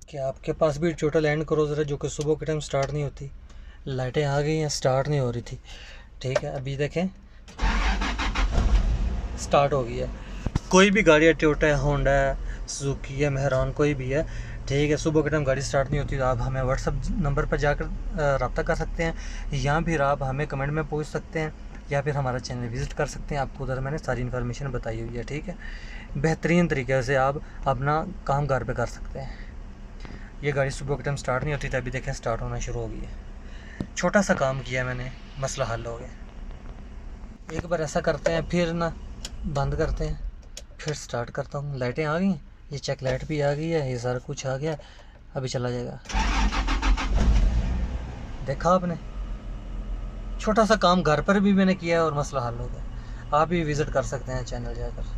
कि आपके पास भी टोटल लैंड क्रूज़र है जो कि सुबह के टाइम स्टार्ट नहीं होती, लाइटें आ गई हैं, स्टार्ट नहीं हो रही थी। ठीक है, अभी देखें स्टार्ट हो गई है। कोई भी गाड़ी है, टोयोटा है, होंडा है, सुजुकी है, मेहरान, कोई भी है, ठीक है, सुबह के टाइम गाड़ी स्टार्ट नहीं होती तो आप हमें व्हाट्सअप नंबर पर जाकर रब्ता कर सकते हैं, या फिर आप हमें कमेंट में पूछ सकते हैं, या फिर हमारा चैनल विज़िट कर सकते हैं। आपको उधर मैंने सारी इन्फॉर्मेशन बताई हुई है। ठीक है, बेहतरीन तरीके से आप अपना काम घर पे कर सकते हैं। ये गाड़ी सुबह के टाइम स्टार्ट नहीं होती थी, अभी देखें स्टार्ट होना शुरू हो गई है। छोटा सा काम किया मैंने, मसला हल हो गया। एक बार ऐसा करते हैं, फिर ना बंद करते हैं, फिर स्टार्ट करता हूँ। लाइटें आ गई, ये चेक लाइट भी आ गई है, ये सारा कुछ आ गया, अभी चला जाएगा। देखा आपने, छोटा सा काम घर पर भी मैंने किया और मसला हल हो गया। आप भी विज़िट कर सकते हैं चैनल जाकर।